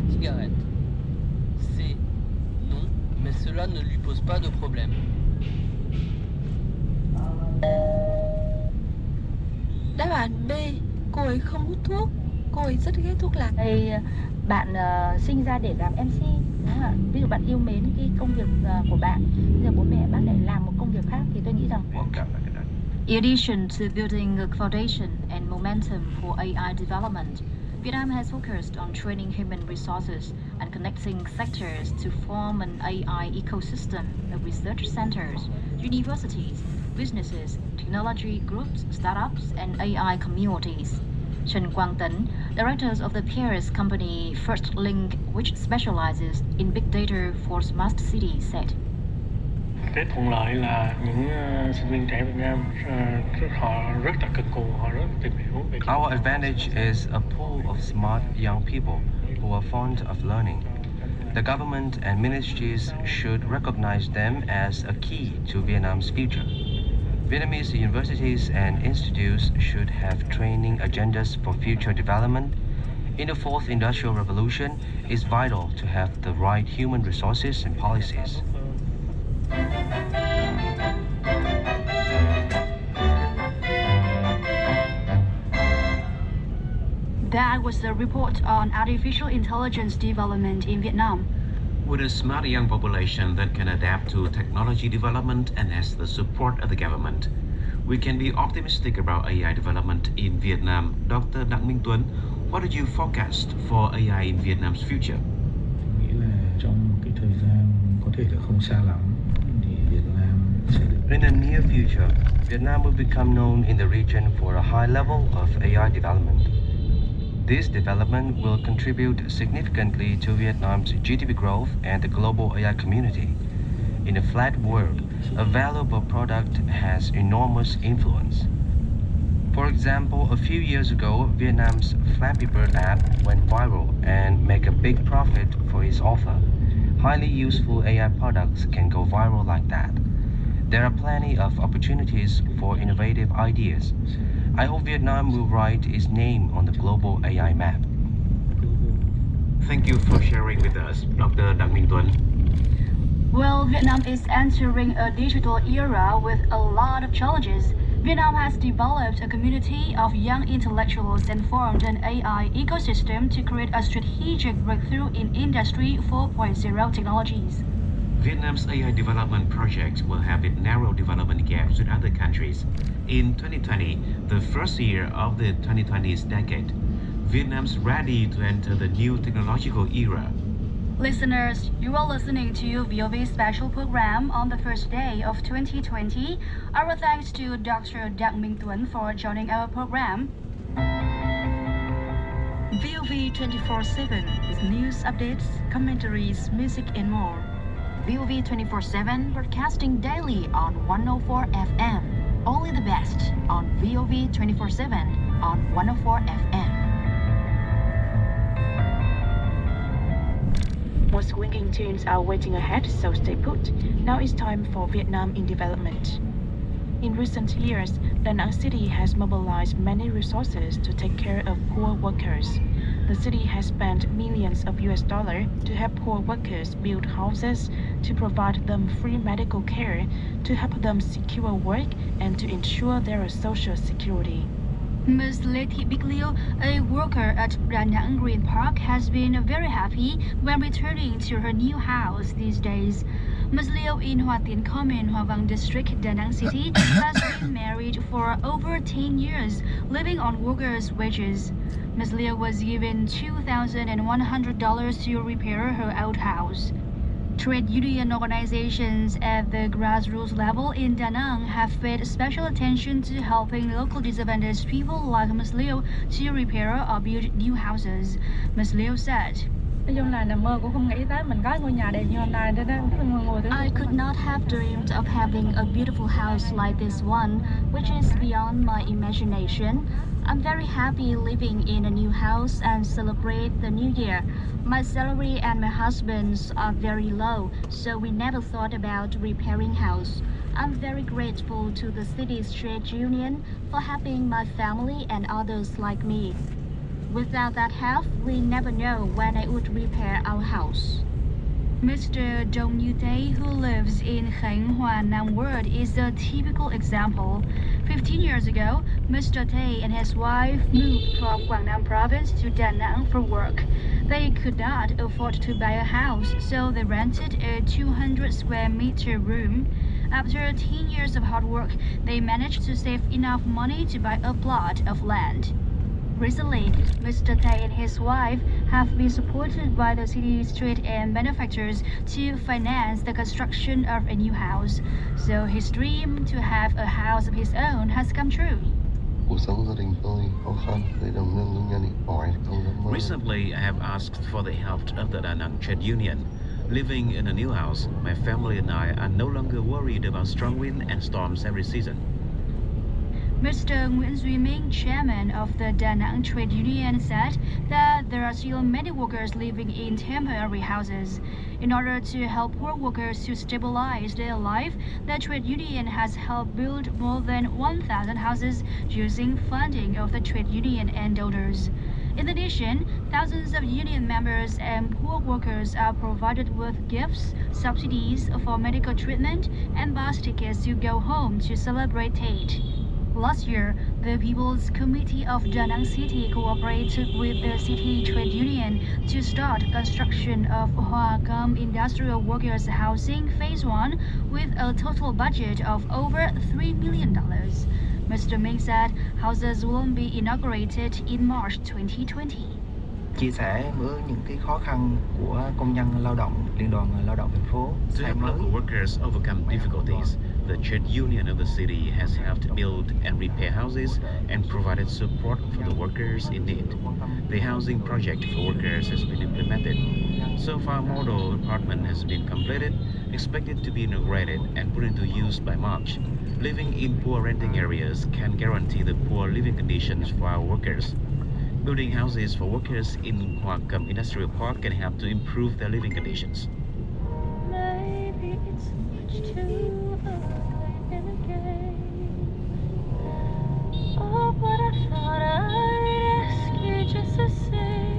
Cigarette. C. Non, mais cela ne lui pose pas de problème. Đáp án B, cô ấy không hút thuốc, cô ấy rất ghét thuốc lá. Đây bạn sinh ra để làm MC, đúng không ạ? Ví dụ bạn yêu mến cái công việc của bạn, bây giờ bố mẹ bác lại làm một công việc khác thì tôi nghĩ rằng In addition to building a foundation and momentum for AI development, Vietnam has focused on training human resources and connecting sectors to form an AI ecosystem of research centers, universities, businesses, technology groups, startups, and AI communities. Trần Quang Tấn, director of the peers company First Link, which specializes in big data for smart cities, said. Cái thuận lợi là những sinh viên trẻ Việt Nam họ rất là cần cù, họ rất tìm hiểu về. Our advantage is a pool of smart young people who are fond of learning. The government and ministries should recognize them as a key to Vietnam's future. Vietnamese universities and institutes should have training agendas for future development. In the fourth industrial revolution, it's vital to have the right human resources and policies. That was the report on artificial intelligence development in Vietnam. With a smart young population that can adapt to technology development and has the support of the government, we can be optimistic about AI development in Vietnam. Dr. Đặng Minh Tuấn, what did you forecast for AI in Vietnam's future? Nghĩ là trong cái thời gian có thể là không xa lắm thì Việt Nam sẽ được. In the near future, Vietnam will become known in the region for a high level of AI development. This development will contribute significantly to Vietnam's GDP growth and the global AI community. In a flat world, a valuable product has enormous influence. For example, a few years ago, Vietnam's Flappy Bird app went viral and made a big profit for its author. Highly useful AI products can go viral like that. There are plenty of opportunities for innovative ideas. I hope Vietnam will write its name on the global AI map. Thank you for sharing with us, Dr. Đặng Minh Tuấn. Well, Vietnam is entering a digital era with a lot of challenges. Vietnam has developed a community of young intellectuals and formed an AI ecosystem to create a strategic breakthrough in Industry 4.0 technologies. Vietnam's AI development projects will have it narrow development gaps with other countries. In 2020, the first year of the 2020s decade, Vietnam's ready to enter the new technological era. Listeners, you are listening to VOV's special program on the first day of 2020. Our thanks to Dr. Đặng Minh Tuấn for joining our program. VOV 24/7 with news updates, commentaries, music and more. VOV 24/7 broadcasting daily on 104 FM. Only the best on VOV 24/7 on 104 FM. More swinging tunes are waiting ahead, so stay put. Now it's time for Vietnam in Development. In recent years, Da Nang City has mobilized many resources to take care of poor workers. The city has spent millions of US dollars to help poor workers build houses, to provide them free medical care, to help them secure work, and to ensure their social security. Ms. Letty Biglio, a worker at Da Nang Green Park, has been very happy when returning to her new house these days. Ms. Liu in Hoa Tien Commune, Hoa Vang District, Da Nang City, has been married for over 10 years, living on workers' wages. Ms. Liu was given $2,100 to repair her old house. Trade union organizations at the grassroots level in Da Nang have paid special attention to helping local disadvantaged people like Ms. Liu to repair or build new houses. Ms. Liu said, I could not have dreamed of having a beautiful house like this one, which is beyond my imagination. I'm very happy living in a new house and celebrate the new year. My salary and my husband's are very low, so we never thought about repairing house. I'm very grateful to the city's trade union for helping my family and others like me. Without that help, we never know when I would repair our house. Mr. Dong Yu Tae, who lives in Khánh Hòa Nam Ward, is a typical example. 15 years ago, Mr. Tae and his wife moved from Quảng Nam province to Da Nang for work. They could not afford to buy a house, so they rented a 200 square meter room. After 10 years of hard work, they managed to save enough money to buy a plot of land. Recently, Mr. Tae and his wife have been supported by the city's trade and manufacturers to finance the construction of a new house. So his dream to have a house of his own has come true. Recently, I have asked for the help of the Da Nang Trade Union. Living in a new house, my family and I are no longer worried about strong wind and storms every season. Mr. Nguyễn Duy Minh, chairman of the Da Nang Trade Union, said that there are still many workers living in temporary houses. In order to help poor workers to stabilize their life, the trade union has helped build more than 1,000 houses using funding of the trade union and donors. In addition, thousands of union members and poor workers are provided with gifts, subsidies for medical treatment, and bus tickets to go home to celebrate Tet. Last year, the People's Committee of Da Nang City cooperated with the city trade union to start construction of Hoa Cam Industrial Workers Housing Phase 1 with a total budget of over $3 million. Mr. Minh said houses will be inaugurated in March 2020. Chia sẻ với những cái khó khăn của công nhân lao động, Liên đoàn Lao động thành phố. To help local workers overcome difficulties, the trade union of the city has helped build and repair houses and provided support for the workers in need. The housing project for workers has been implemented. So far, model apartment has been completed, expected to be inaugurated and put into use by March. Living in poor renting areas can guarantee the poor living conditions for our workers. Building houses for workers in Hoa Cam Industrial Park can help to improve their living conditions. Maybe it's much too early in the game. Oh, but I thought I'd ask you just to say